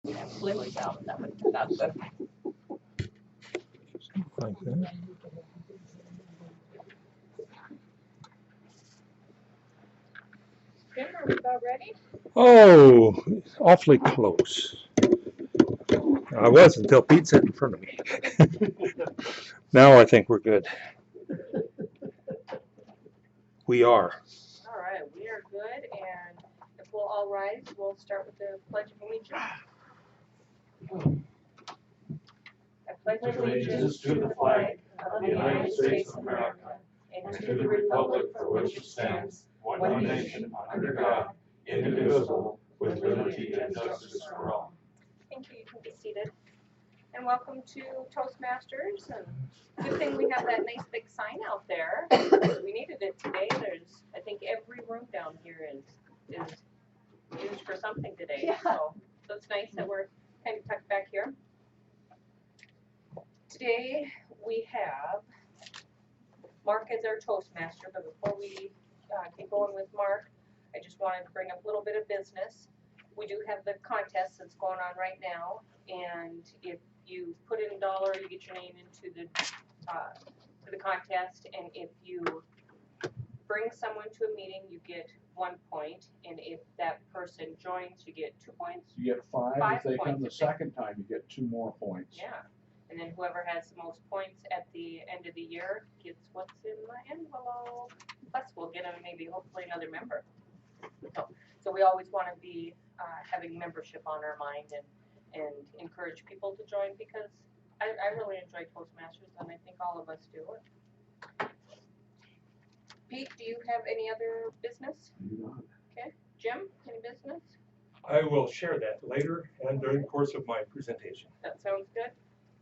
and blue is out. That would turn out good. Like that. Jim, are we about ready? Oh, awfully close. I was until Pete sat in front of me. Now I think we're good. We are. All right, we are good, and if we'll all rise, we'll start with the Pledge of Allegiance. I pledge allegiance to the flag of the United States of America and to the republic for which it stands, one nation, under God, indivisible, with liberty and justice for all. Thank you. You can be seated. And welcome to Toastmasters. And good thing we have that nice big sign out there. We needed it today. There's, I think, every room down here is used for something today. Yeah. So it's nice that we're kind of tucked back here. Today we have Mark as our Toastmaster, but before we get going with Mark, I just wanted to bring up a little bit of business. We do have the contest that's going on right now, and if you put in $1, you get your name into the contest, and if you bring someone to a meeting, you get 1 point, and if that person joins, you get 2 points. You get 5. 5 if they come the points. second time, you get 2 more points. Yeah. And then whoever has the most points at the end of the year gets what's in the envelope. Plus, we'll get maybe hopefully another member. So we always want to be having membership on our mind and encourage people to join, because I really enjoy Toastmasters, and I think all of us do. Pete, do you have any other business? Okay. Jim, any business? I will share that later and during the course of my presentation. That sounds good.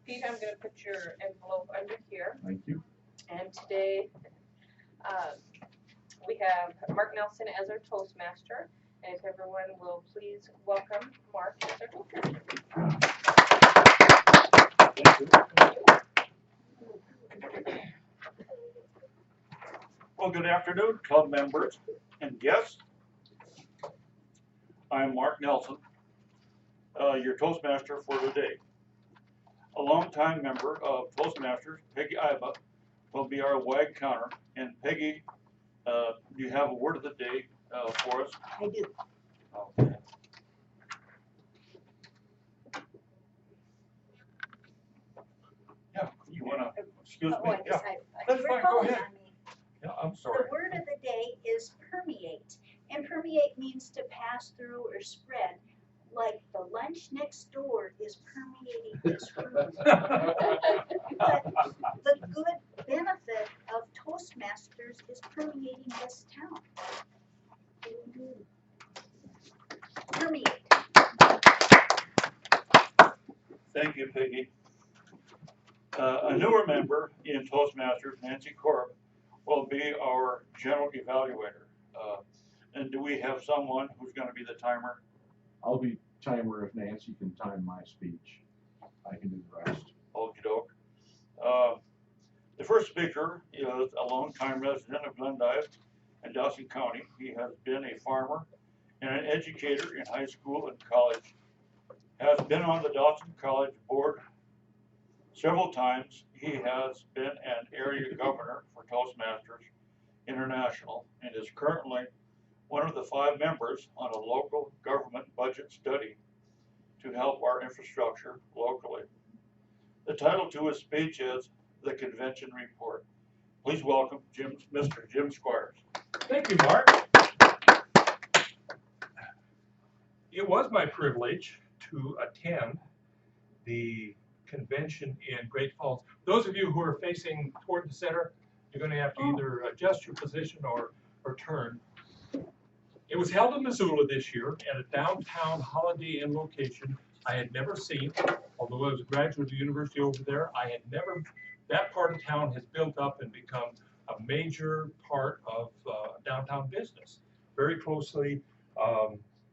Pete, I'm going to put your envelope under here. Thank you. And today we have Mark Nelson as our Toastmaster. And if everyone will please welcome Mark as our Toastmaster. Well, good afternoon, club members and guests. I'm Mark Nelson, your Toastmaster for today. A longtime member of Toastmasters, Peggy Iva, will be our wag counter. And Peggy, do you have a word of the day for us? I do. Okay. Yeah, you want to, excuse me? I guess Yeah, I that's you were fine, go calling ahead. on me. Yeah, I'm The sorry. word of the day is permeate. And permeate means to pass through or spread, like the lunch next door is permeating this room. But the good benefit of Toastmasters is permeating this town. Permeate. Thank you, Peggy. A newer member in Toastmasters, Nancy Korb, will be our general evaluator. And do we have someone who's going to be the timer? I'll be timer if Nancy can time my speech. I can do the rest. Okie doke. The first speaker is a longtime resident of Glendive and Dawson County. He has been a farmer and an educator in high school and college. Has been on the Dawson College board several times. He has been an area governor for Toastmasters International and is currently one of the 5 members on a local government budget study to help our infrastructure locally. The title to his speech is The Convention Report. Please welcome Mr. Jim Squires. Thank you, Mark. It was my privilege to attend the convention in Great Falls. Those of you who are facing toward the center, you're going to have to either adjust your position or turn. It was held in Missoula this year at a downtown Holiday Inn location I had never seen. Although I was a graduate of the university over there, I had never, that part of town has built up and become a major part of downtown business, very closely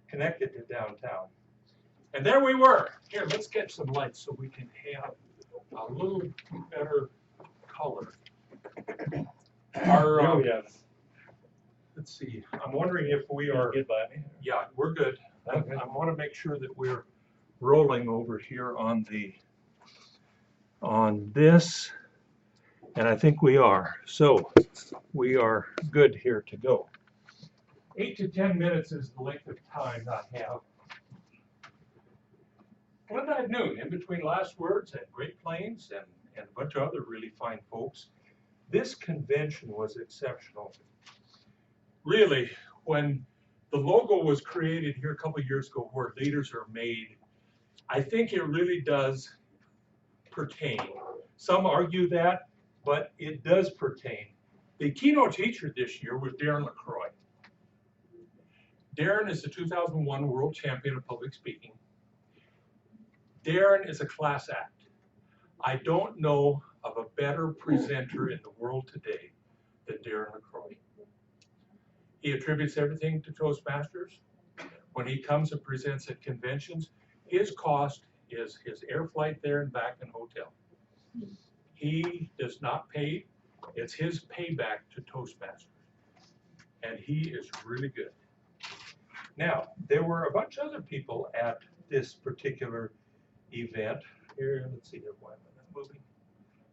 connected to downtown. And there we were. Here, let's get some lights so we can have a little better color. Our, let's see, I'm wondering if we are, Get by me. yeah, we're good. I want to make sure that we're rolling over here on this, and I think we are. So we are good here to go. 8 to 10 minutes is the length of time I have. Glendive Noon, in between last words and Great Plains and a bunch of other really fine folks. This convention was exceptional. Really, when the logo was created here a couple of years ago, where leaders are made, I think it really does pertain. Some argue that, but it does pertain. The keynote teacher this year was Darren LaCroix. Darren is the 2001 world champion of public speaking. Darren is a class act. I don't know of a better presenter in the world today than Darren LaCroix. He attributes everything to Toastmasters. When he comes and presents at conventions, his cost is his air flight there and back and hotel. He does not pay. It's his payback to Toastmasters. And he is really good. Now, there were a bunch of other people at this particular event. Here, let's see here, why am I not moving?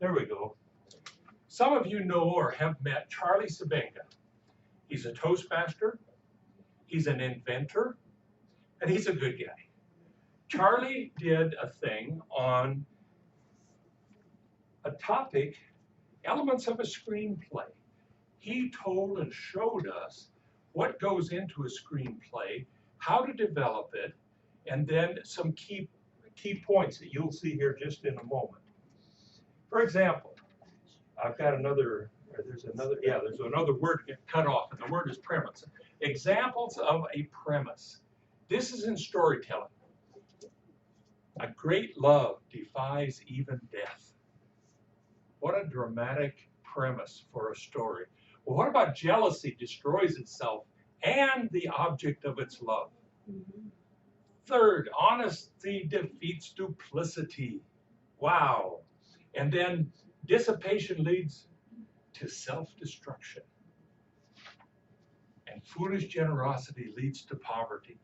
There we go. Some of you know or have met Charlie Sabenga. He's a Toastmaster, he's an inventor, and he's a good guy. Charlie did a thing on a topic, elements of a screenplay. He told and showed us what goes into a screenplay, how to develop it, and then some key points that you'll see here just in a moment. For example, I've got another, there's another word get cut off, and the word is premise. Examples of a premise. This is in storytelling. A great love defies even death. What a dramatic premise for a story. Well, what about jealousy destroys itself and the object of its love? Third, honesty defeats duplicity. Wow. And then dissipation leads to self-destruction. And foolish generosity leads to poverty.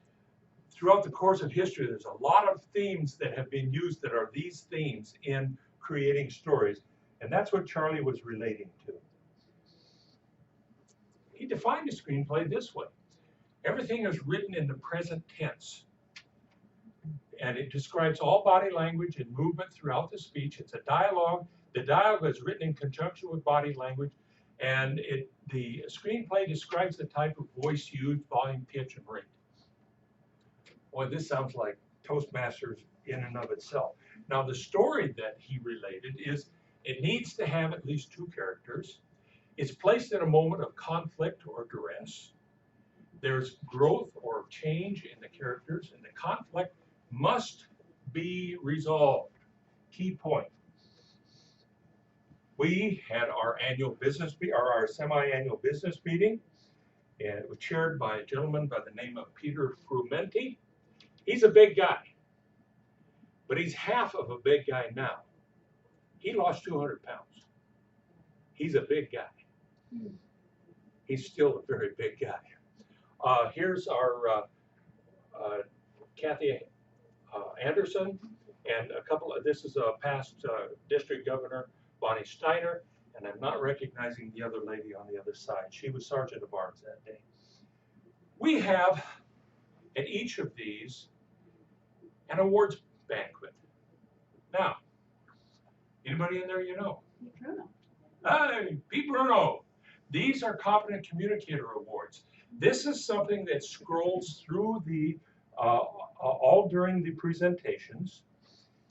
Throughout the course of history, there's a lot of themes that have been used that are these themes in creating stories. And that's what Charlie was relating to. He defined a screenplay this way. Everything is written in the present tense. And it describes all body language and movement throughout the speech. It's a dialogue. The dialogue is written in conjunction with body language. And the screenplay describes the type of voice used, volume, pitch, and rate. Boy, this sounds like Toastmasters in and of itself. Now, the story that he related is it needs to have at least two characters. It's placed in a moment of conflict or duress. There's growth or change in the characters, and the conflict must be resolved. Key point. We had our annual business our semi-annual business meeting, and it was chaired by a gentleman by the name of Peter Frumenti. He's a big guy, but he's half of a big guy now. He lost 200 pounds. He's a big guy. He's still a very big guy. Here's our Kathy Anderson, and a couple of, this is a past district governor, Bonnie Steiner, and I'm not recognizing the other lady on the other side. She was Sergeant of Arms that day. We have at each of these an awards banquet. Now, anybody in there you know? Bruno. Hey, Pete Bruno. These are Competent Communicator Awards. This is something that scrolls through the all during the presentations.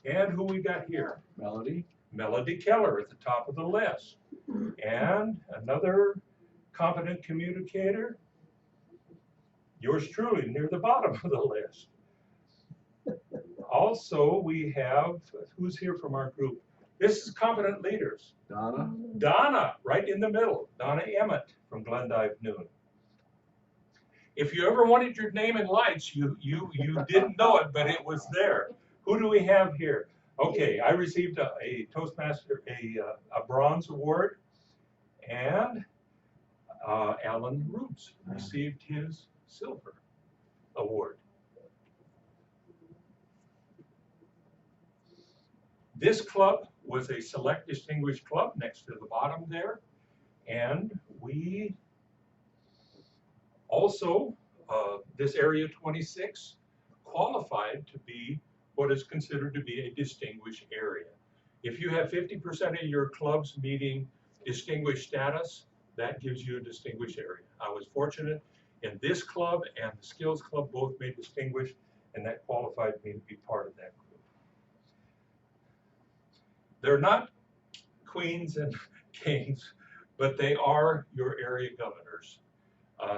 And who we got here? Melody. Melody Keller at the top of the list. And another competent communicator, yours truly, near the bottom of the list. Also, we have, who's here from our group? This is Competent Leaders. Donna. Donna, right in the middle. Donna Emmett from Glendive Noon. If you ever wanted your name in lights, you didn't know it, but it was there. Who do we have here? Okay, I received a Toastmaster, a bronze award, and Alan Roots received his silver award. This club was a select distinguished club next to the bottom there. And we also, this area 26 qualified to be what is considered to be a distinguished area. If you have 50% of your clubs meeting distinguished status, that gives you a distinguished area. I was fortunate in this club and the skills club both made distinguished, and that qualified me to be part of that group. They're not queens and kings, but they are your area governors.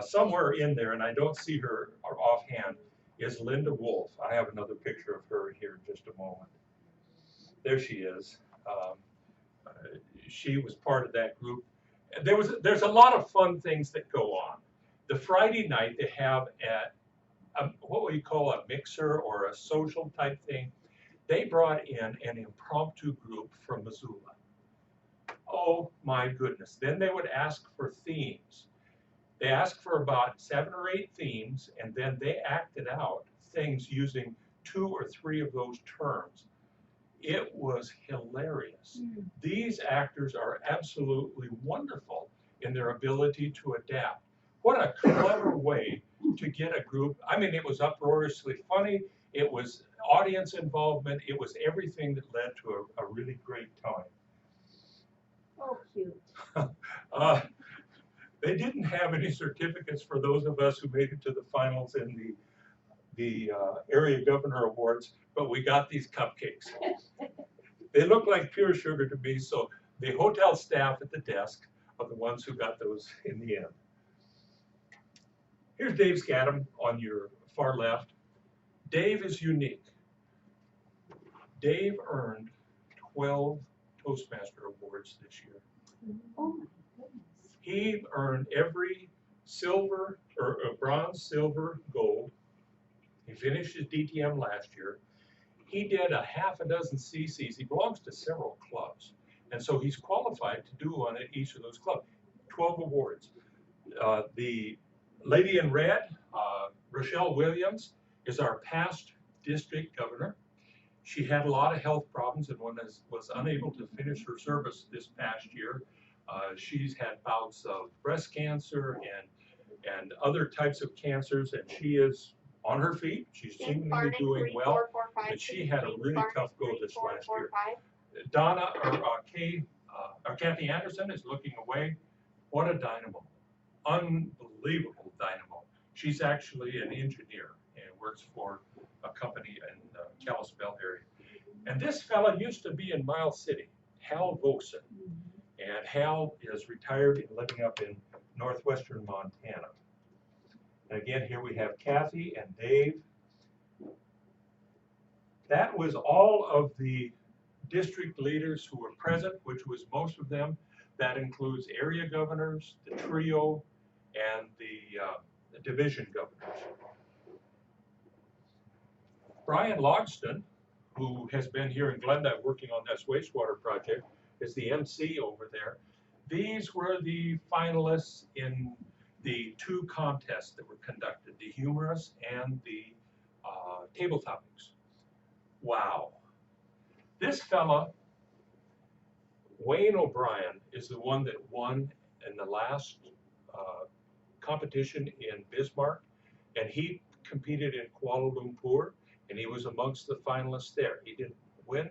Somewhere in there, and I don't see her offhand, is Linda Wolf. I have another picture of her here in just a moment. There she is. She was part of that group. There's a lot of fun things that go on. The Friday night they have what we call a mixer or a social type thing. They brought in an impromptu group from Missoula. Oh my goodness. Then they would ask for themes. They asked for about 7 or 8 themes, and then they acted out things using 2 or 3 of those terms. It was hilarious. These actors are absolutely wonderful in their ability to adapt. What a clever way to get a group. I mean, it was uproariously funny. It was audience involvement. It was everything that led to a really great time. Oh, cute. They didn't have any certificates for those of us who made it to the finals in the area governor awards, but we got these cupcakes. They look like pure sugar to me, so the hotel staff at the desk are the ones who got those in the end. Here's Dave Scadam on your far left. Dave is unique. Dave earned 12 Toastmaster awards this year. Oh my goodness. He earned every silver or bronze, silver, gold. He finished his DTM last year. He did a half a dozen CCs. He belongs to several clubs. And so he's qualified to do one at each of those clubs. 12 awards. The lady in red, Rochelle Williams, is our past district governor. She had a lot of health problems and was unable to finish her service this past year. She's had bouts of breast cancer and other types of cancers, and she is on her feet. She's seemingly doing well, but she had a really tough go this last year. Donna, or Kathy Anderson is looking away. What a dynamo. Unbelievable dynamo. She's actually an engineer and works for a company in the Kalispell area. And this fella used to be in Miles City, Hal Vosen. And Hal is retired and living up in northwestern Montana. And again, here we have Kathy and Dave. That was all of the district leaders who were present, which was most of them. That includes area governors, the trio, and the division governors. Brian Logston, who has been here in Glendive working on this wastewater project, is the MC over there. These were the finalists in the 2 contests that were conducted, the humorous and the table topics. Wow. This fella, Wayne O'Brien, is the one that won in the last competition in Bismarck, and he competed in Kuala Lumpur, and he was amongst the finalists there. He didn't win,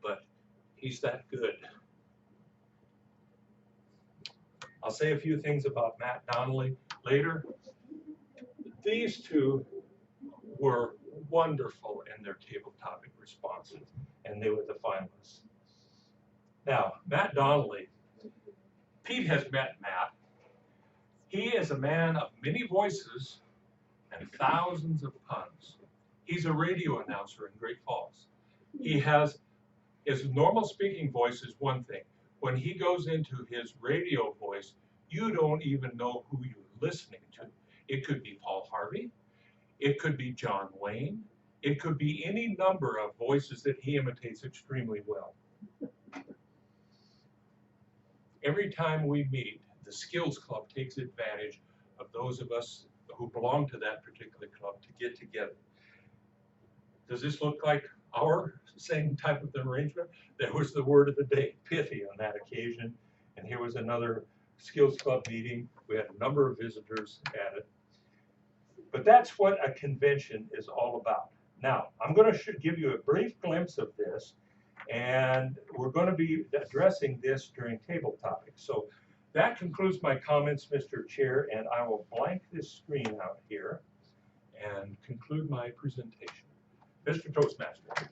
but he's that good. I'll say a few things about Matt Donnelly later. These 2 were wonderful in their table topic responses, and they were the finalists. Now, Matt Donnelly, Pete has met Matt. He is a man of many voices and thousands of puns. He's a radio announcer in Great Falls. He has, his normal speaking voice is one thing. When he goes into his radio voice, you don't even know who you're listening to. It could be Paul Harvey. It could be John Wayne. It could be any number of voices that he imitates extremely well. Every time we meet, the Skills Club takes advantage of those of us who belong to that particular club to get together. Does this look like our same type of arrangement. That was the word of the day, pithy on that occasion. And here was another Skills Club meeting. We had a number of visitors at it. But that's what a convention is all about. Now, I'm going to give you a brief glimpse of this, and we're going to be addressing this during table topics. So that concludes my comments, Mr. Chair, and I will blank this screen out here and conclude my presentation. Mr. Toastmaster.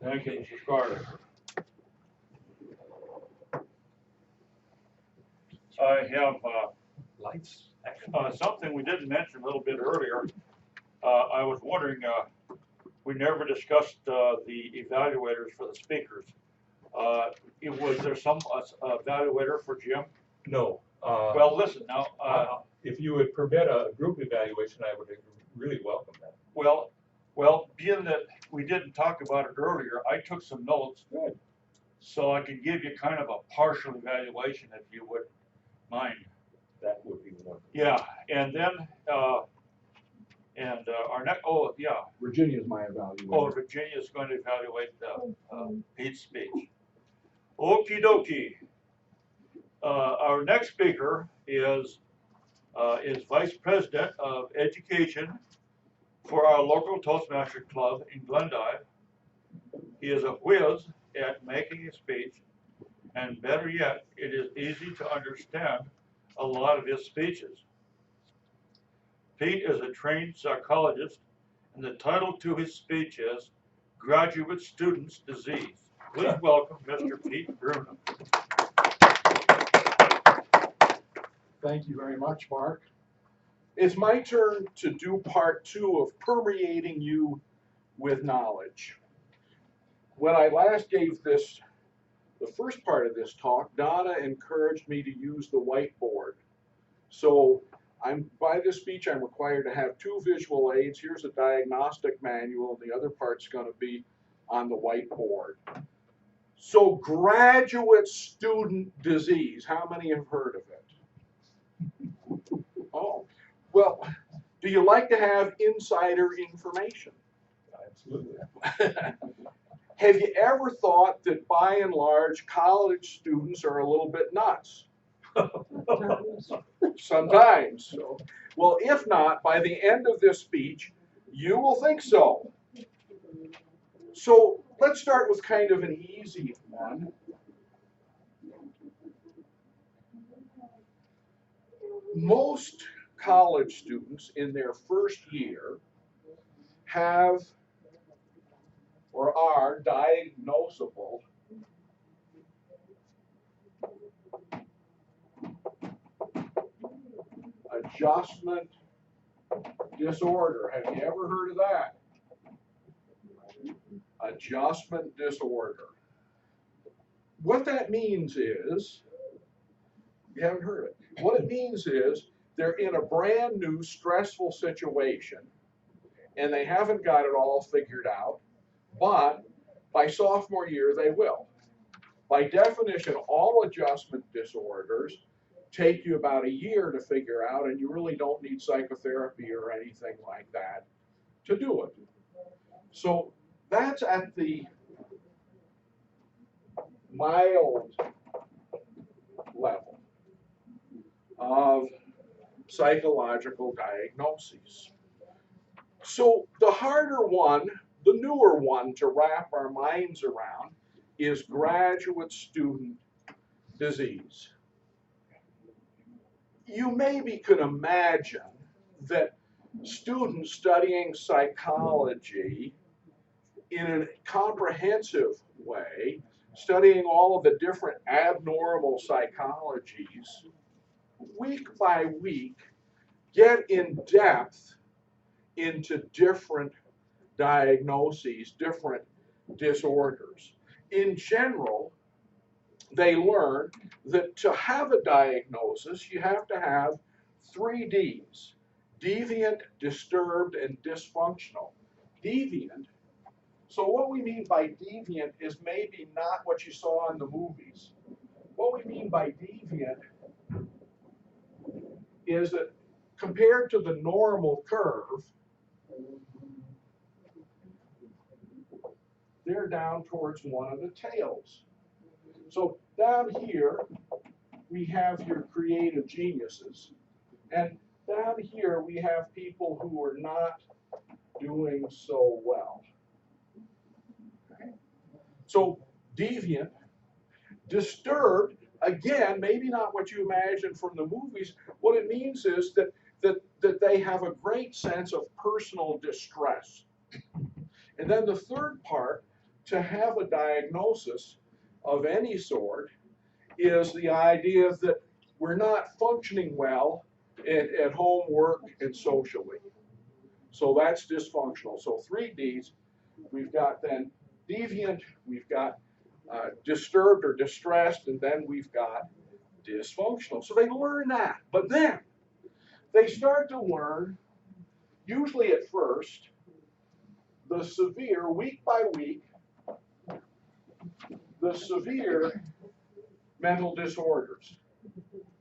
Thank you, Mr. Carter. I have Lights. something we didn't mention a little bit earlier. I was wondering, we never discussed the evaluators for the speakers. Was there some evaluator for Jim? No. Well, listen now. If you would permit a group evaluation, I would really welcome that. Well, being that we didn't talk about it earlier, I took some notes. Good. So I can give you kind of a partial evaluation if you would mind. That would be wonderful. Yeah, and then, our next, oh, yeah, Virginia's my evaluator. oh, Virginia's going to evaluate Pete's speech. Okie dokie. Our next speaker is Vice President of Education for our local Toastmaster Club in Glendive. He is a whiz at making a speech, and better yet, it is easy to understand a lot of his speeches. Pete is a trained psychologist, and the title to his speech is Graduate Students' Disease. Please welcome Mr. Pete Bruno. Thank you very much, Mark. It's my turn to do part 2 of permeating you with knowledge. When I last gave the first part of this talk, Donna encouraged me to use the whiteboard. So by this speech, I'm required to have 2 visual aids. Here's a diagnostic manual, and the other part's going to be on the whiteboard. So graduate student disease, how many have heard of it? Oh, well, do you like to have insider information? Absolutely. Have you ever thought that by and large college students are a little bit nuts? Sometimes. So, well, if not, by the end of this speech, you will think so. So let's start with kind of an easy one. Most college students in their first year have or are diagnosable adjustment disorder. Have you ever heard of that? Adjustment disorder. What that means is, you haven't heard it. What it means is they're in a brand new stressful situation and they haven't got it all figured out, but by sophomore year they will. By definition, all adjustment disorders take you about a year to figure out, and you really don't need psychotherapy or anything like that to do it. So that's at the mild level of psychological diagnoses. So the harder one, the newer one to wrap our minds around is graduate student disease. You maybe can imagine that students studying psychology in a comprehensive way, studying all of the different abnormal psychologies, week by week, get in depth into different diagnoses, different disorders. In general, they learn that to have a diagnosis, you have to have 3 Ds: deviant, disturbed, and dysfunctional. Deviant, so what we mean by deviant is maybe not what you saw in the movies. What we mean by deviant is that compared to the normal curve, they're down towards one of the tails. So down here, we have your creative geniuses. And down here, we have people who are not doing so well. Okay. So deviant, disturbed, again, maybe not what you imagine from the movies. What it means is that they have a great sense of personal distress. And then the third part, to have a diagnosis of any sort, is the idea that we're not functioning well at home, work, and socially. So that's dysfunctional. So 3 Ds, we've got then deviant, we've got disturbed or distressed, and then we've got dysfunctional. So they learn that. But then they start to learn, usually at first, the severe, week by week, the severe mental disorders,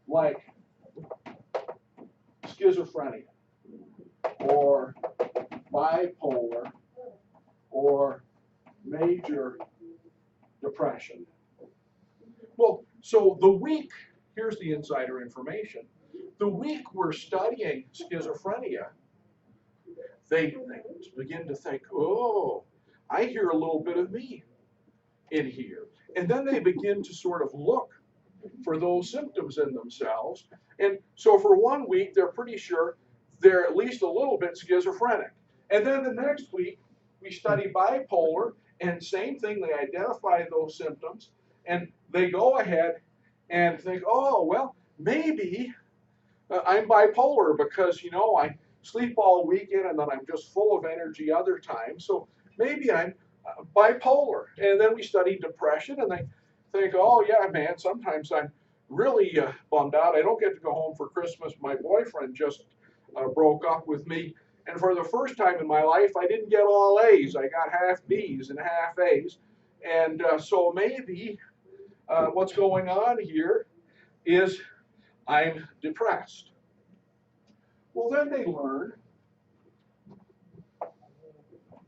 like schizophrenia, or bipolar, or major depression. Well, so the week, here's the insider information, the week we're studying schizophrenia, they begin to think, oh, I hear a little bit of me in here. And then they begin to sort of look for those symptoms in themselves. And so for 1 week, they're pretty sure they're at least a little bit schizophrenic. And then the next week, we study bipolar, and same thing, they identify those symptoms, and they go ahead and think, oh, well, maybe I'm bipolar because, you know, I sleep all weekend and then I'm just full of energy other times. So maybe I'm bipolar. And then we study depression, and they think, oh, yeah, man, sometimes I'm really bummed out. I don't get to go home for Christmas. My boyfriend just broke up with me. And for the first time in my life, I didn't get all A's. I got half B's and half A's. And so maybe what's going on here is I'm depressed. Well, then they learn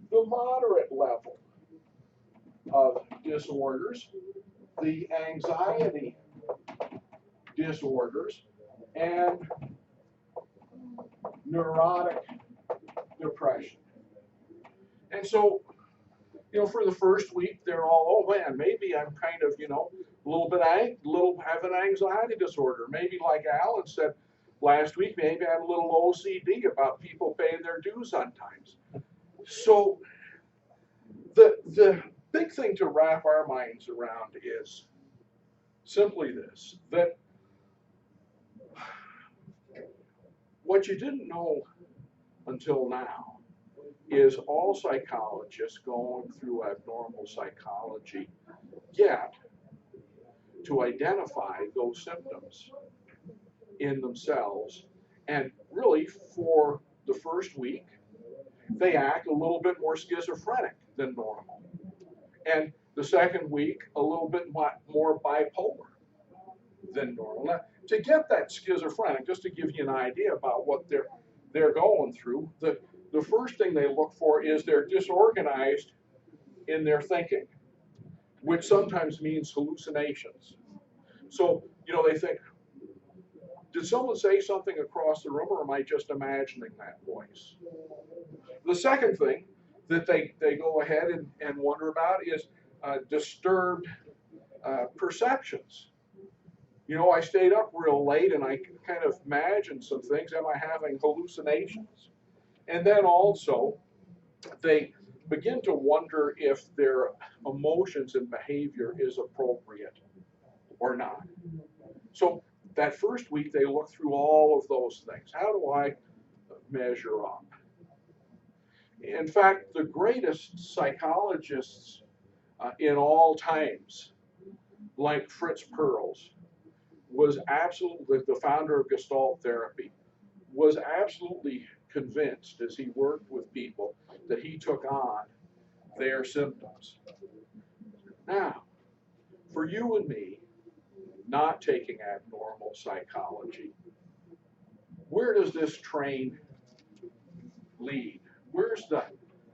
the moderate level of disorders, the anxiety disorders, and neurotic depression. And so, you know, for the first week, they're all, oh man, maybe I'm kind of, you know, have an anxiety disorder. Maybe like Alan said last week, maybe I have a little OCD about people paying their dues on time. So the big thing to wrap our minds around is simply this, that what you didn't know until now is all psychologists going through abnormal psychology get to identify those symptoms in themselves. And really, for the first week, they act a little bit more schizophrenic than normal. And the second week, a little bit more bipolar than normal. Now, to get that schizophrenic, just to give you an idea about what they're going through, the first thing they look for is they're disorganized in their thinking, which sometimes means hallucinations. So, you know, they think, did someone say something across the room, or am I just imagining that voice? The second thing that they go ahead and wonder about is disturbed perceptions. You know, I stayed up real late and I kind of imagined some things. Am I having hallucinations? And then also, they begin to wonder if their emotions and behavior is appropriate or not. So that first week, they look through all of those things. How do I measure up? In fact, the greatest psychologists in all times, like Fritz Perls, was absolutely, the founder of Gestalt therapy, was absolutely convinced as he worked with people that he took on their symptoms. Now, for you and me, not taking abnormal psychology, where does this train lead? Where's the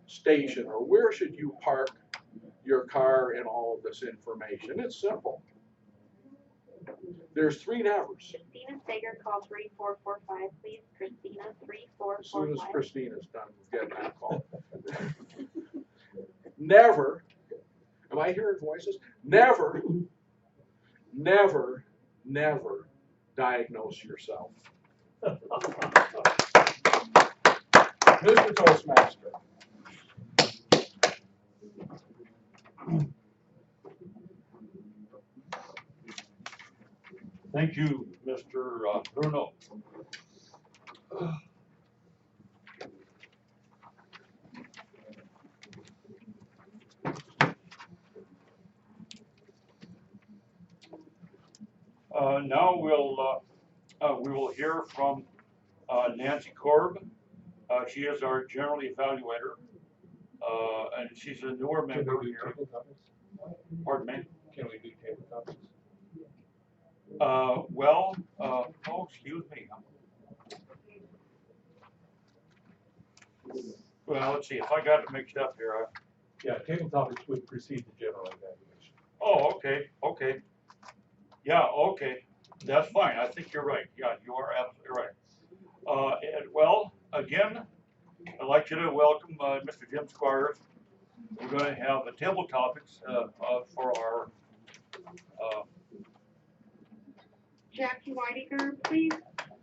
station, or where should you park your car, and all of this information? It's simple. There's three nevers. Christina Sager, call 3445, please. Christina, As soon as 3445. Christina's done getting that call. Never, am I hearing voices? Never, never, never diagnose yourself. Mr. Toastmaster. Thank you, Mr. Bruno. Now we will hear from Nancy Korb. She is our general evaluator, and she's a newer Can member we do here. table topics? Pardon me? Can we do table topics? Oh, excuse me. Well, let's see, if I got it mixed up here. Yeah, table topics would precede the general evaluation. Oh, okay. Yeah, okay, that's fine, I think you're right, yeah, you are absolutely right. Well, again, I'd like you to welcome Mr. Jim Squires. We're gonna have the table topics for our, Jackie Whitiger, please.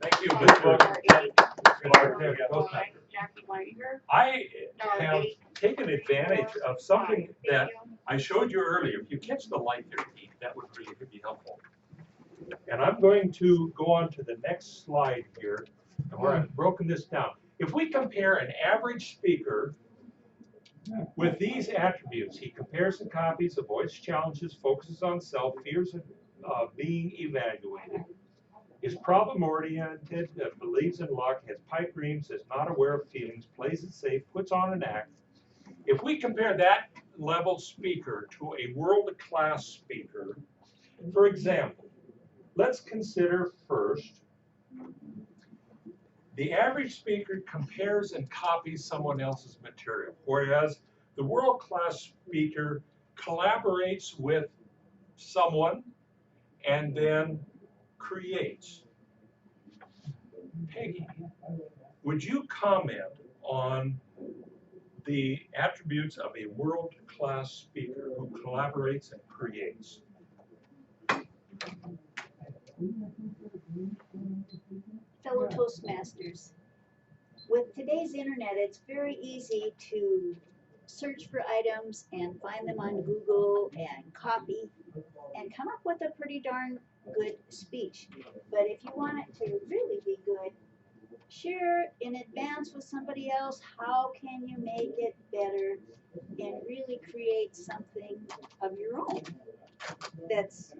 Thank you, Call Mr. Toastmaster. Jackie Whitiger. I Star have 8, taken advantage of something 5. that Thank you. I showed you earlier. If you catch the light there, Pete, that would really be helpful. And I'm going to go on to the next slide here, where I've broken this down. If we compare an average speaker with these attributes, he compares and copies, avoids challenges, focuses on self, fears of being evaluated, is problem-oriented, believes in luck, has pipe dreams, is not aware of feelings, plays it safe, puts on an act. If we compare that level speaker to a world-class speaker, for example, let's consider first, the average speaker compares and copies someone else's material, whereas the world-class speaker collaborates with someone and then creates. Peggy, would you comment on the attributes of a world-class speaker who collaborates and creates? Fellow Toastmasters, with today's internet, it's very easy to search for items and find them on Google and copy and come up with a pretty darn good speech. But if you want it to really be good, share in advance with somebody else how can you make it better and really create something of your own that's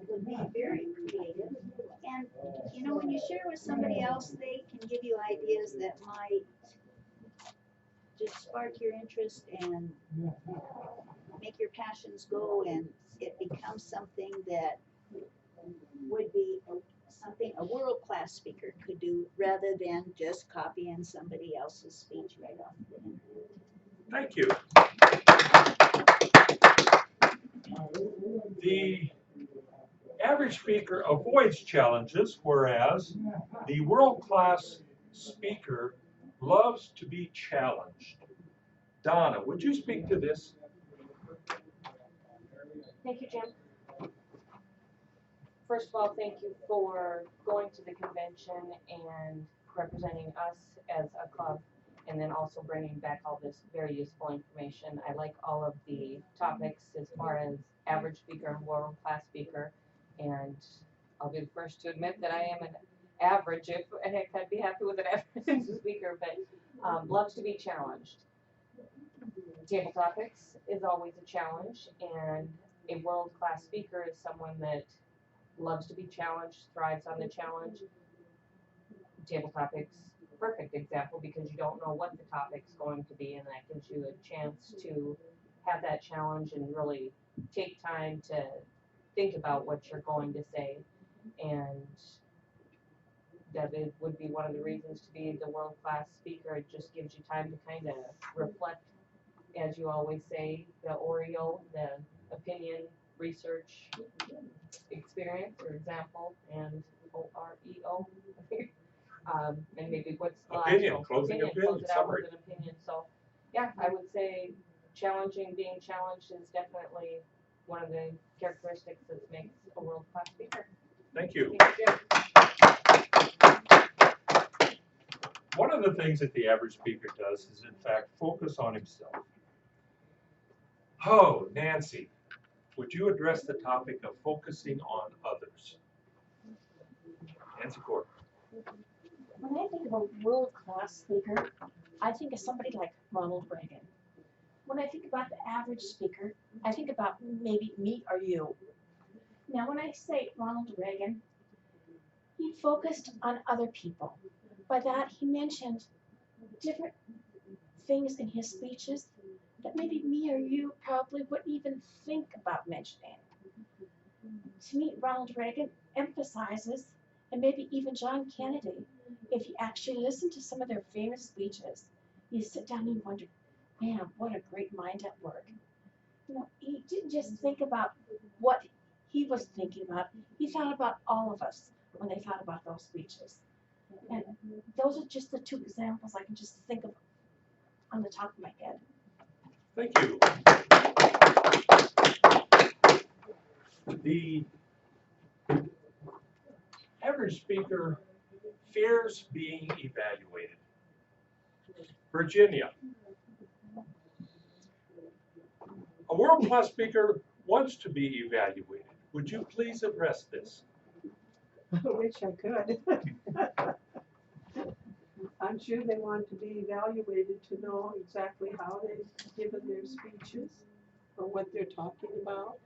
would be very creative. And you know, when you share with somebody else, they can give you ideas that might just spark your interest and make your passions go, and it becomes something that would be something a world-class speaker could do rather than just copying somebody else's speech right off the internet. Thank you. The average speaker avoids challenges, whereas the world-class speaker loves to be challenged. Donna, would you speak to this? Thank you, Jim. First of all, thank you for going to the convention and representing us as a club, and then also bringing back all this very useful information. I like all of the topics as far as average speaker and world-class speaker, and I'll be the first to admit that I am an average, and I'd be happy with an average speaker, but loves to be challenged. Table topics is always a challenge, and a world-class speaker is someone that loves to be challenged, thrives on the challenge. Table topics, perfect example, because you don't know what the topic's going to be, and that gives you a chance to have that challenge and really take time to think about what you're going to say. And that it would be one of the reasons to be the world-class speaker. It just gives you time to kind of reflect, as you always say, the Oreo, the opinion, research, experience, or example, and OREO. And maybe what's the last Opinion, one? closing Close opinion, it out summary. with an opinion. So, yeah, I would say being challenged is definitely one of the characteristics that makes a world-class speaker. Thank you. Thank you. One of the things that the average speaker does is, in fact, focus on himself. Oh, Nancy, would you address the topic of focusing on others? Nancy Gordon. When I think of a world-class speaker, I think of somebody like Ronald Reagan. When I think about the average speaker, I think about maybe me or you. Now, when I say Ronald Reagan, he focused on other people. By that, he mentioned different things in his speeches that maybe me or you probably wouldn't even think about mentioning. To me, Ronald Reagan emphasizes, and maybe even John Kennedy, if you actually listen to some of their famous speeches, you sit down and you wonder, man, what a great mind at work. You know, he didn't just think about what he was thinking about, he thought about all of us when they thought about those speeches. And those are just the two examples I can just think of on the top of my head. Thank you. The average speaker fears being evaluated. Virginia. A world-class speaker wants to be evaluated. Would you please address this? I wish I could. I'm sure they want to be evaluated to know exactly how they've given their speeches or what they're talking about.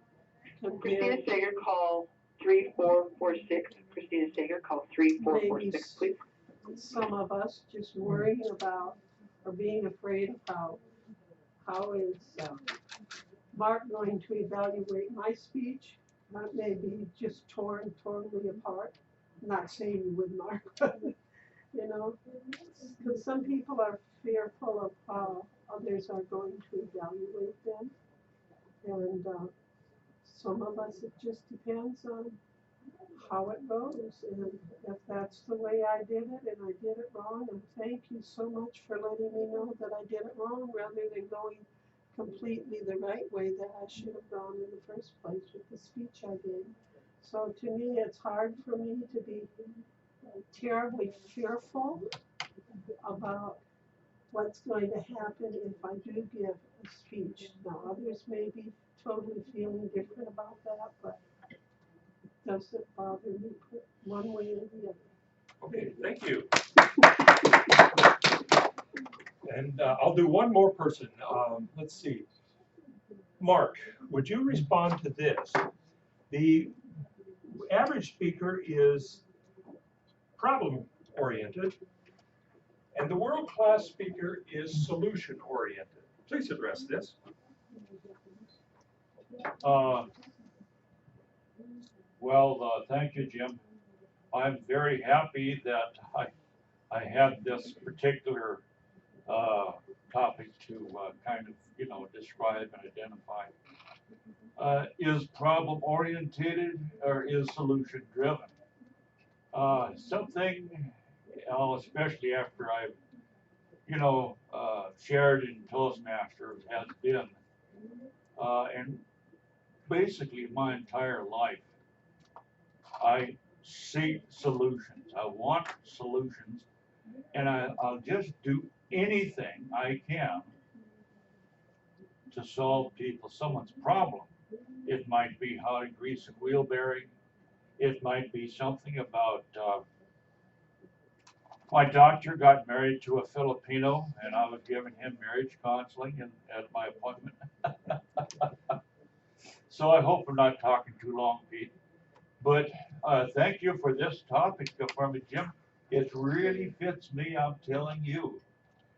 Christina Sager, call 3446. Christina Sager, call 3446, please. Some of us just worrying about or being afraid of how is Mark going to evaluate my speech. That may be just torn totally apart. I'm not saying you would, Mark, but you know, because some people are fearful of how others are going to evaluate them, and some of us it just depends on how it goes, and if that's the way I did it and I did it wrong, and thank you so much for letting me know that I did it wrong rather than going completely the right way that I should have gone in the first place with the speech I gave. So to me, it's hard for me to be terribly fearful about what's going to happen if I do give a speech. Now, others may be totally feeling different about that, but it doesn't bother me one way or the other. Okay, thank you. And I'll do one more person. Let's see. Mark, would you respond to this? The average speaker is problem-oriented, and the world-class speaker is solution-oriented. Please address this. Thank you, Jim. I'm very happy that I had this particular topic to kind of, describe and identify. Is problem orientated or is solution driven? Something, especially after I've, shared in Toastmasters has been, and basically my entire life, I seek solutions. I want solutions, and I'll just do anything I can to solve someone's problem. It might be how to grease a wheel bearing. It might be something about my doctor got married to a Filipino, and I was giving him marriage counseling at my appointment. So I hope I'm not talking too long, Pete. But thank you for this topic for me, Jim. It really fits me, I'm telling you.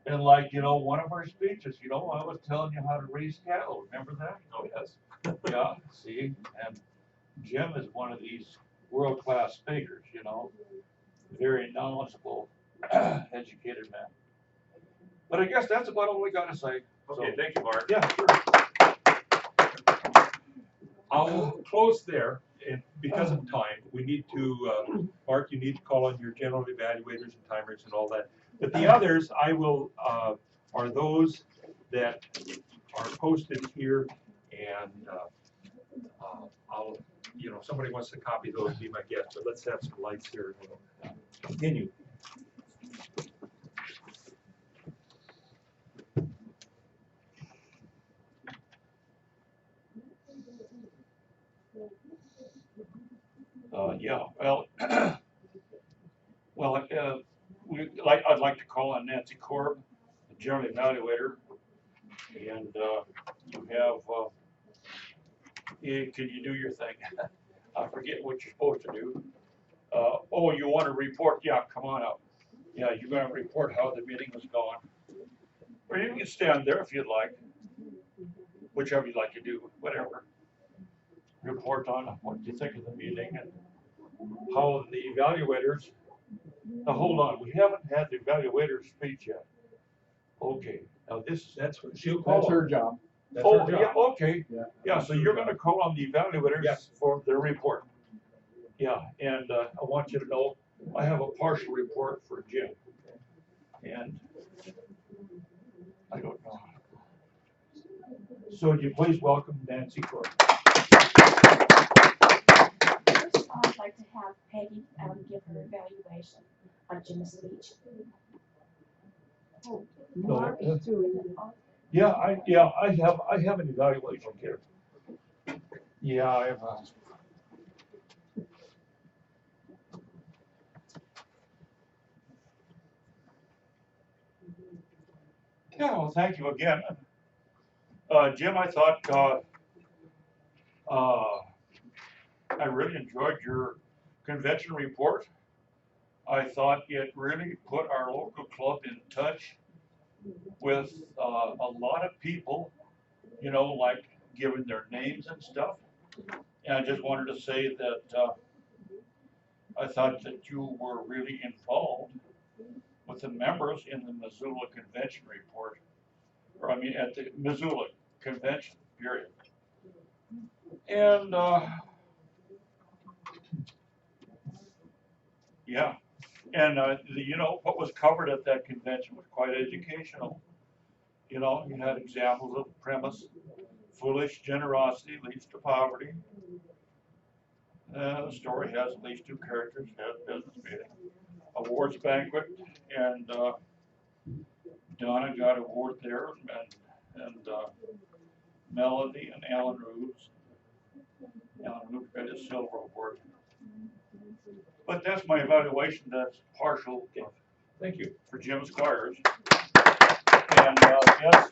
And like, one of our speeches, I was telling you how to raise cattle. Remember that? Oh, yes. Yeah, see? And Jim is one of these world-class speakers, very knowledgeable, educated man. But I guess that's about all we gotta say. Okay, thank you, Mark. Yeah, sure. I'll close there, and because of time, we need to, Mark, you need to call on your general evaluators and timers and all that. But the others, I will, are those that are posted here, and I'll, if somebody wants to copy those, be my guest, but let's have some lights here and we'll continue. Yeah, well, I'd like to call on Nancy Korb, the general evaluator, and you have, can you do your thing? I forget what you're supposed to do. Oh, you want to report? Yeah, come on up. Yeah, you're going to report how the meeting was going. Or you can stand there if you'd like, whichever you'd like to do, whatever. Report on what you think of the meeting and how the evaluators. Now hold on, we haven't had the evaluator speech yet. Okay, now That's what she'll That's call. her job. That's oh her job. yeah, okay, Yeah. yeah. So you're going to call on the evaluators Yes. for their report. Yeah, and I want you to know I have a partial report for Jim, and I don't know. So would you please welcome Nancy Court. First of all, I'd like to have Peggy give her evaluation on Jim's speech. Mark is doing it. Yeah, I have an evaluation here. Yeah, I have. Yeah, well, thank you again. Jim, I thought I really enjoyed your convention report. I thought it really put our local club in touch with a lot of people, like giving their names and stuff. And I just wanted to say that I thought that you were really involved with the members in the Missoula Convention report, or I mean at the Missoula Convention, period. And yeah, and what was covered at that convention was quite educational. You had examples of the premise: foolish generosity leads to poverty. The story has at least two characters, has business meeting, awards banquet, and Donna got an award there, and Melody and Alan Rubes. Alan Rubes got a silver award. But that's my evaluation. That's partial. Thank you. For Jim Squires. And yes,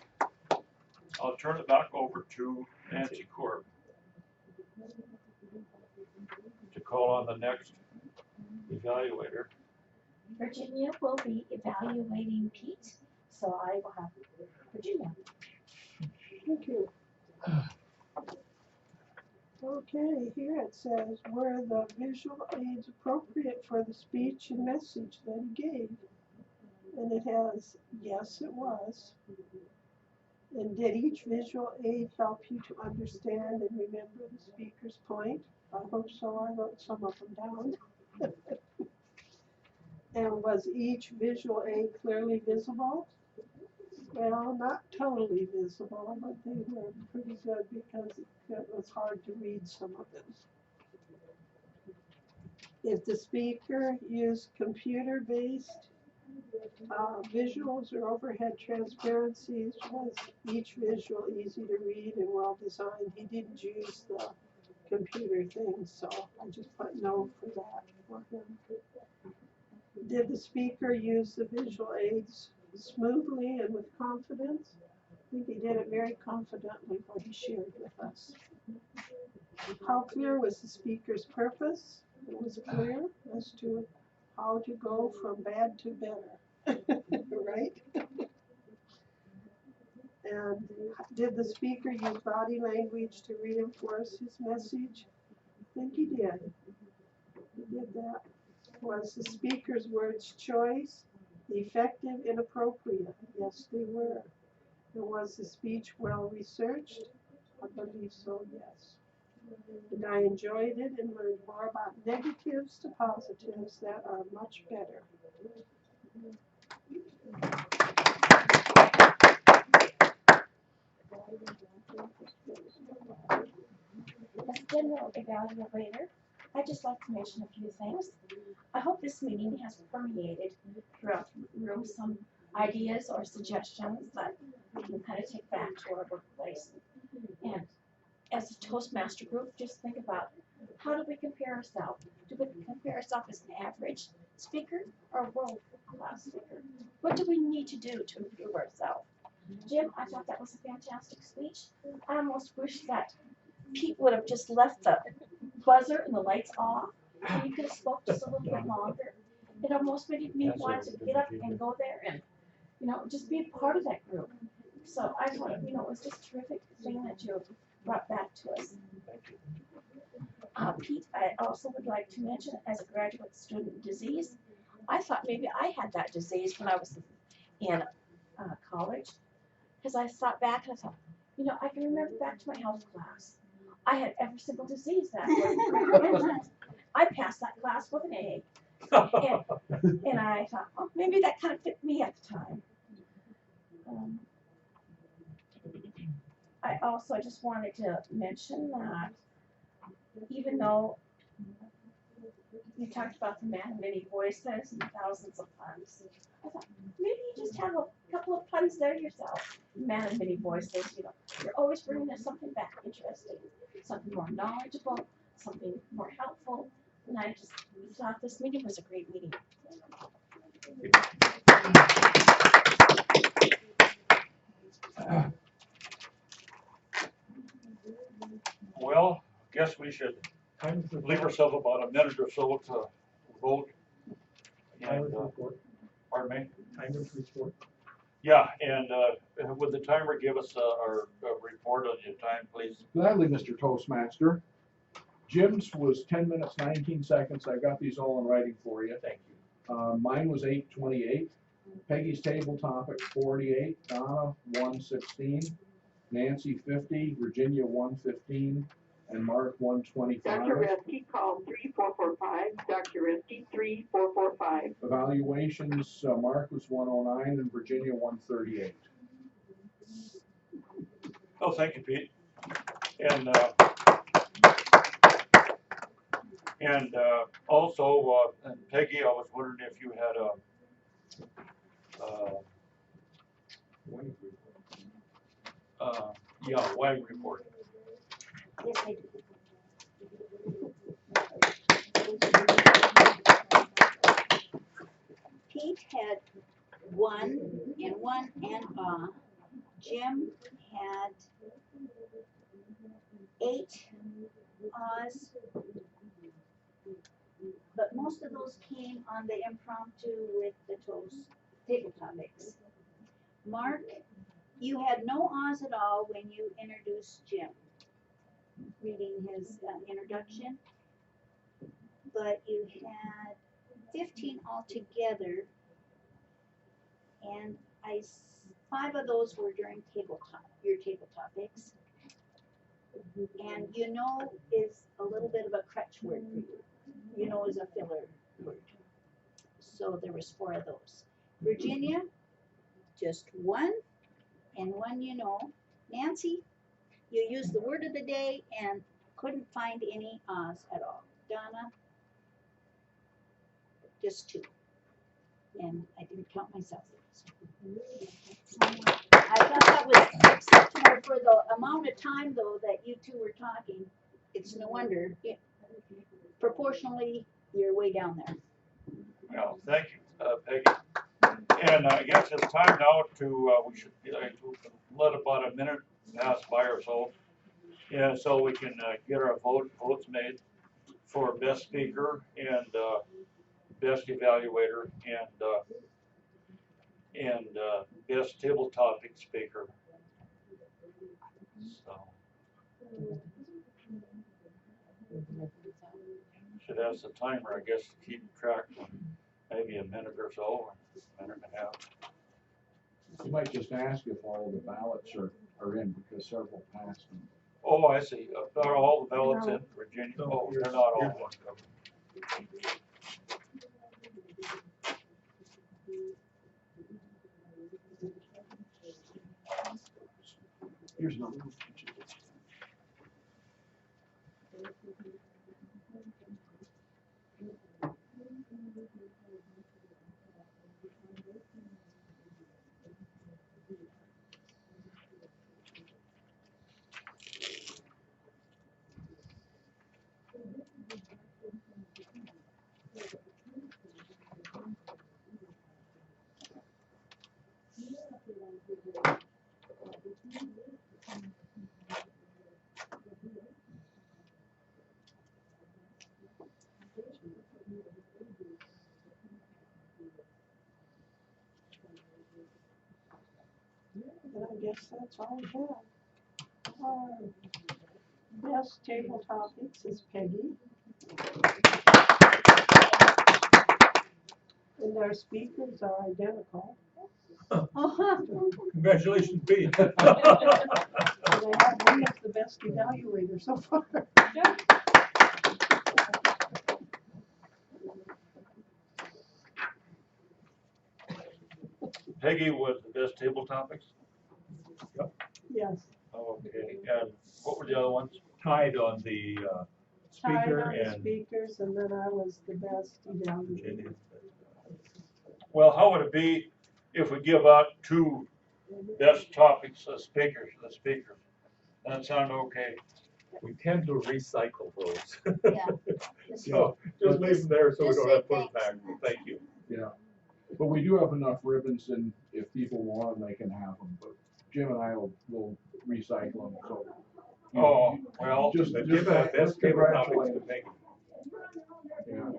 I'll turn it back over to Nancy Korb to call on the next evaluator. Virginia will be evaluating Pete, so I will have Virginia. Thank you. Okay, here it says, were the visual aids appropriate for the speech and message that he gave? And it has, yes, it was. And did each visual aid help you to understand and remember the speaker's point? I hope so. I wrote some of them down. And was each visual aid clearly visible? Well, not totally visible, but they were pretty good because it was hard to read some of them. If the speaker used computer-based visuals or overhead transparencies, was each visual easy to read and well designed? He didn't use the computer thing, so I just put no for that for him. Did the speaker use the visual aids smoothly and with confidence? I think he did it very confidently what he shared with us. How clear was the speaker's purpose? It was clear as to how to go from bad to better, right? And did the speaker use body language to reinforce his message? I think he did. He did that. Was the speaker's words choice, effective, and appropriate? Yes, they were. And was the speech well researched? I believe so, yes. And I enjoyed it and learned more about negatives to positives that are much better. As general evaluator, I'd just like to mention a few things. I hope this meeting has permeated throughout the room some ideas or suggestions that we can kind of take back to our workplace. And as a Toastmaster group, just think about how do we compare ourselves? Do we compare ourselves as an average speaker or a world-class speaker? What do we need to do to improve ourselves? Jim, I thought that was a fantastic speech. I almost wish that Pete would have just left the buzzer and the lights off, so you could have spoke just a little bit longer. It almost made me want to get up and go there and, just be a part of that group. So I thought, it was just a terrific thing that you brought back to us. Pete, I also would like to mention, as a graduate student disease, I thought maybe I had that disease when I was in college, because I thought back and I thought, I can remember back to my health class. I had every single disease that was. I passed that class with an A. And I thought, oh, maybe that kind of fit me at the time. I also just wanted to mention that even though you talked about the man of many voices and thousands of puns, I thought maybe you just have a couple of puns there yourself. Man of many voices, you're always bringing us something back interesting, something more knowledgeable, something more helpful. And I just thought this meeting was a great meeting. Well, guess we should leave ourselves about a minute or so to vote. And, pardon me? Timer's report. Yeah, and would the timer give us our report on your time, please? Gladly, Mr. Toastmaster. Jim's was 10 minutes, 19 seconds. I got these all in writing for you. Thank you. Mine was 8:28. Peggy's table topic 48. Donna 116. Nancy 50. Virginia 115. And Mark 125. Dr. Reski called 3445. Dr. Reski 3445. Evaluations, Mark was 109 and Virginia 138. Oh, thank you, Pete. And also, and Peggy, I was wondering if you had a wide report. Yes, I do. Pete had one and Jim had 8 ahs, but most of those came on the impromptu with the table topics. Mark, you had no ahs at all when you introduced Jim, reading his introduction, but you had 15 altogether, and 5 of those were during your table topics, and is a little bit of a crutch word for you. Is a filler word. So there was 4 of those. Virginia, just 1, and 1 Nancy, you used the word of the day and couldn't find any ahs at all. Donna, just 2. And I didn't count myself. I thought that was exceptional for the amount of time, though, that you two were talking. It's no wonder. Proportionally, you're way down there. Well, thank you, Peggy. And I guess it's time now we should let about a minute pass by or so. Yeah, so we can get our votes made for best speaker and best evaluator and best table topic speaker. So. Should have some timer, I guess, to keep track, maybe a minute or so, a minute and a half. You might just ask if all the ballots are in, because several passed them. Oh, I see. Are all the ballots in Virginia? Oh, they're not all. Here's no. And I guess that's all we have. Our best table topics is Peggy. And our speakers are identical. Congratulations, Pete. And I have one of the best evaluators so far. Peggy was the best table topics? Yes. Okay, and what were the other ones? Tied on the Tied speaker on the and speakers, and then I was the best evaluator. Well, how would it be if we give out two best topics as speakers to the speakers? That sound okay? we tend to recycle those. Yeah. So just leave them there so we Just don't say have to put them back. thanks. Thank you. Yeah, but we do have enough ribbons, and if people want them, they can have them, but Jim and I will recycle them, so. you know, Oh, well, Just Give that best table topics to Peggy. Yeah.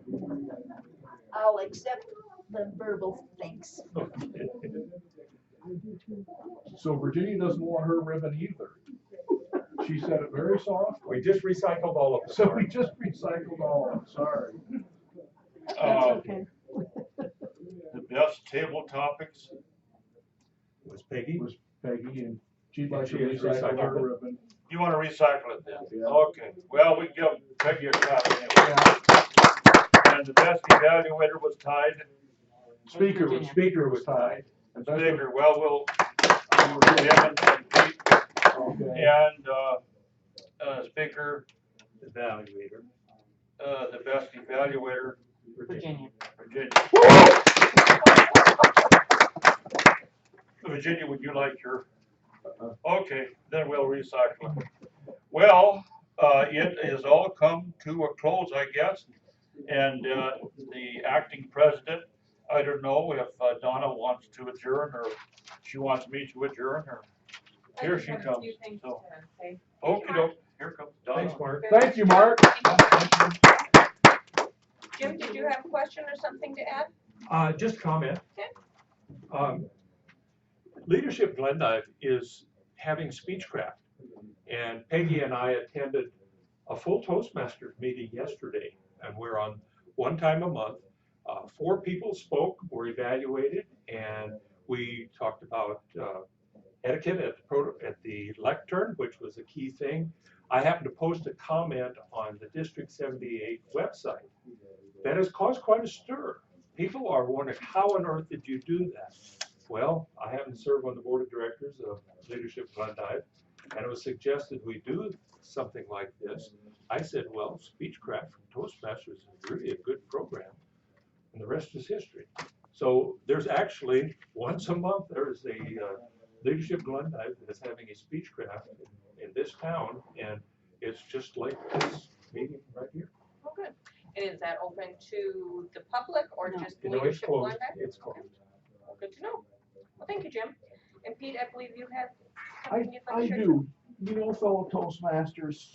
I'll accept the verbal thanks. So Virginia doesn't want her ribbon either. She said it very soft. We just recycled all of them. So we just recycled all of them, sorry. That's uh, okay. the best table topics, Was Peggy? Was Peggy, and she'd like to She has recycle recycled her it. ribbon. you wanna recycle it then? Yeah. Okay, well, we can give Peggy a copy anyway. Yeah. And the best evaluator was tied. Speaker was tied. And best of- Speaker, well, we'll, Jim and Pete, Okay. and, speaker, Evaluator. the best evaluator, Virginia. Virginia. Virginia, would you like your? Okay, then we'll recycle it. Well, it has all come to a close, I guess. And, the acting president, I don't know if Donna wants to adjourn, or she wants me to adjourn, or here she comes. So, okey-doke, here comes Donna. Thanks, Mark. Thank you, Mark. Jim, did you have a question or something to add? Just comment. Okay. Leadership Glendive is having Speechcraft, and Peggy and I attended a full Toastmasters meeting yesterday, and we're on one time a month. 4 people spoke, were evaluated, and we talked about etiquette at the lectern, which was a key thing. I happened to post a comment on the District 78 website that has caused quite a stir. People are wondering, how on earth did you do that? Well, I happen to serve on the board of directors of Leadership Glendive, and it was suggested we do something like this. I said, well, Speechcraft from Toastmasters is really a good program, and the rest is history. So there's actually, once a month, there's a Leadership Glendive that is having a Speechcraft in this town, and it's just like this meeting right here. Oh, good. And is that open to the public or just You know, it's Leadership closed. Glendive? It's closed. Well, good to know. Well, thank you, Jim. And Pete, I believe you have I something you'd like to share? do. You know, fellow Toastmasters,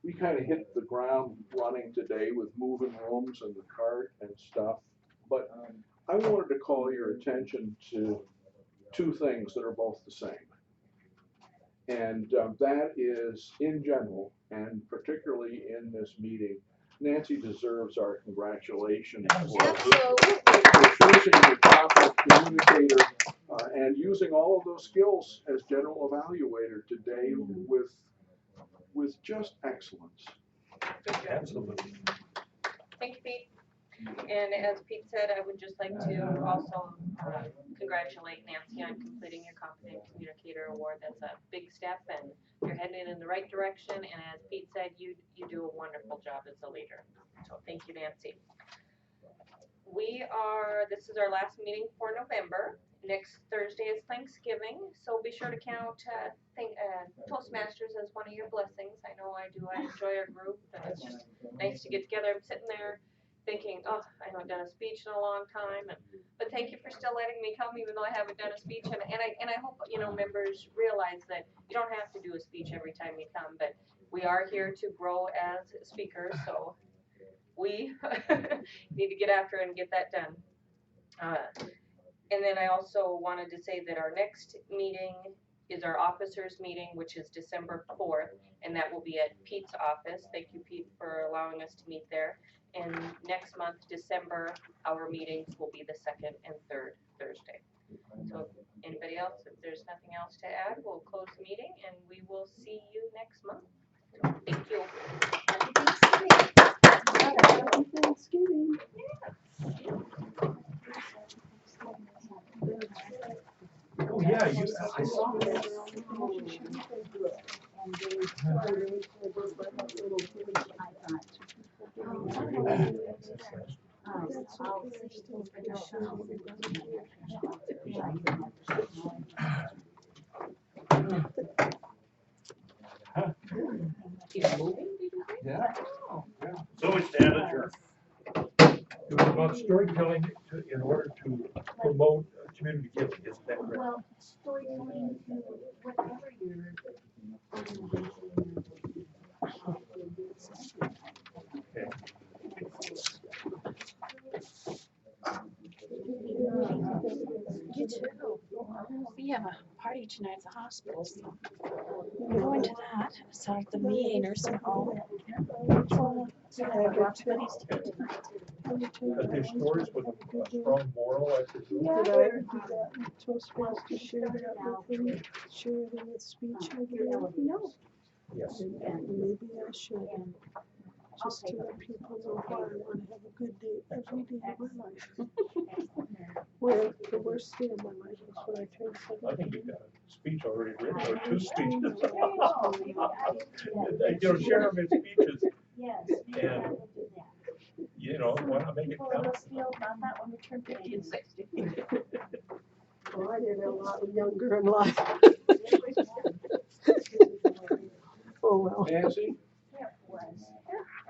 we kind of hit the ground running today with moving rooms and the cart and stuff. But I wanted to call your attention to 2 things that are both the same. And that is, in general, and particularly in this meeting, Nancy deserves our congratulations Absolutely. for choosing the proper communicator and using all of those skills as general evaluator today with just excellence. Absolutely. Thank you, Pete. And as Pete said, I would just like to also congratulate Nancy on completing your Competent Communicator Award. That's a big step, and you're heading in the right direction. And as Pete said, you do a wonderful job as a leader. So thank you, Nancy. This is our last meeting for November. Next Thursday is Thanksgiving, so be sure to count Toastmasters as one of your blessings. I know I do. I enjoy our group, and it's just nice to get together. I'm sitting there thinking, oh, I haven't done a speech in a long time, but thank you for still letting me come, even though I haven't done a speech. And I hope members realize that you don't have to do a speech every time you come, but we are here to grow as speakers, so we need to get after it and get that done. And then I also wanted to say that our next meeting is our officers meeting, which is December 4th, and that will be at Pete's office. Thank you, Pete, for allowing us to meet there. And next month, December, our meetings will be the second and third Thursday. So anybody else, if there's nothing else to add, we'll close the meeting and we will see you next month. Thank you. Happy Thanksgiving. Oh, yeah, I saw that. Yeah. So we stand adjourned. It was about storytelling in order to promote community giving, isn't that correct? Well, storytelling to whatever your organization. Okay. You too. We have a party tonight at the hospital, so we're going to that. It's out at the VA nursing home. So I have lots of goodies to do tonight. Are there stories with a strong moral, I presume? Did I ever do that in Toastmasters, share that with him, share it in his speech? No. Yes. And maybe I should, just to let people know why I want to have a good day every day of my life. Well, the worst day of my life is when I turn 70. I think you've got a speech already written, or two speeches. Oh, Share them in speeches, yes. and, why not make it People count? will feel about that when we turn 50 and 60. Oh, I did a lot younger in life. Oh, well. Nancy, It was.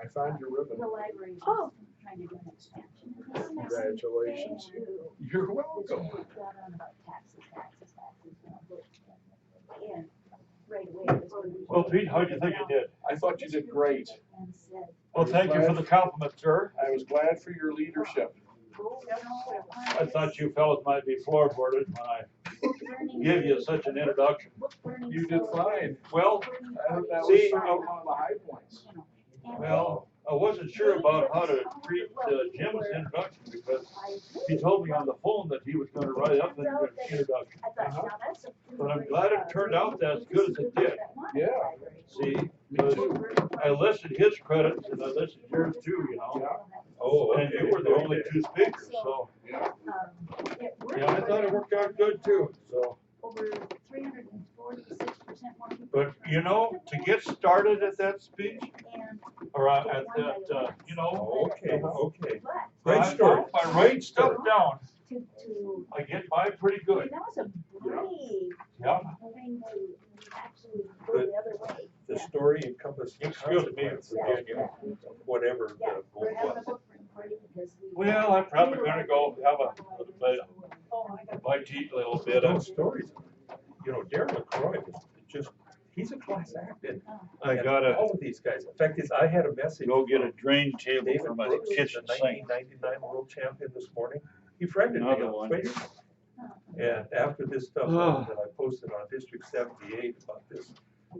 I found your ribbon. The library is Oh. trying to do an expansion. Congratulations. You're welcome. And right away, it was going to be. Well, Pete, how'd you think you did? I thought you did great. And said, Well, thank you for the compliment, sir. I was glad for your leadership. I thought you fellas might be floorboarded when I give you such an introduction. You did fine. Well, I thought that See, was one of the high points. well, I wasn't sure about how to treat Jim's introduction because he told me on the phone that he was going to write up an introduction. But I'm glad it turned out as good as it did. Yeah. See, because I listed his credits and I listed yours too, Oh, And you were the only two speakers, so, Yeah. yeah, I thought it worked out good too, so. Over 346% more people. But, to get started at that speech, or at that, okay. I Great story. if I write stuff down, To I get by pretty good. that was a brave Yeah. thing to actually go the other way. The story encompassed the Excuse me. consequences of whatever Yeah, the goal we're having a was. book party because we. Well, I'm probably gonna go have a little bit, bite to eat a little bit. Those stories, Darren LaCroix is just, he's a class act. And I gotta all of these guys. In fact, I had a message. go get a from drain table David for my Brooks, kitchen the sink. 1999 world champion this morning. He friended me Another on one. Facebook. And after this stuff that I posted on District 78 about this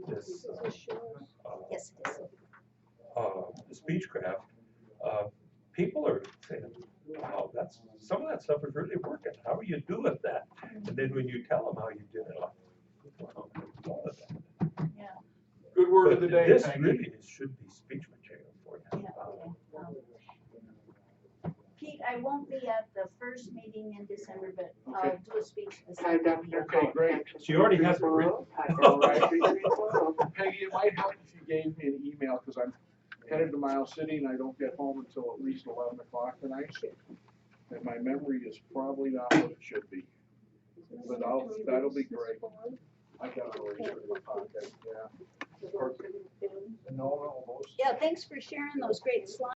Yes, it is. speechcraft, people are saying, wow, some of that stuff is really working. How are you doing that? And then when you tell them how you did it, like, wow, I love that. Good word of But the day, this Peggy. really should be speech material for you. Pete, I won't be at the first meeting in December, but I'll Okay. do a speech the Hi, second. Dr. Okay, great. She already has it written. Peggy, it might help if you gave me an email, because I'm headed to Miles City and I don't get home until at least 11 o'clock tonight. And my memory is probably not what it should be. But that'll be great. I got it right here in my pocket, yeah. Yeah, thanks for sharing those great slides.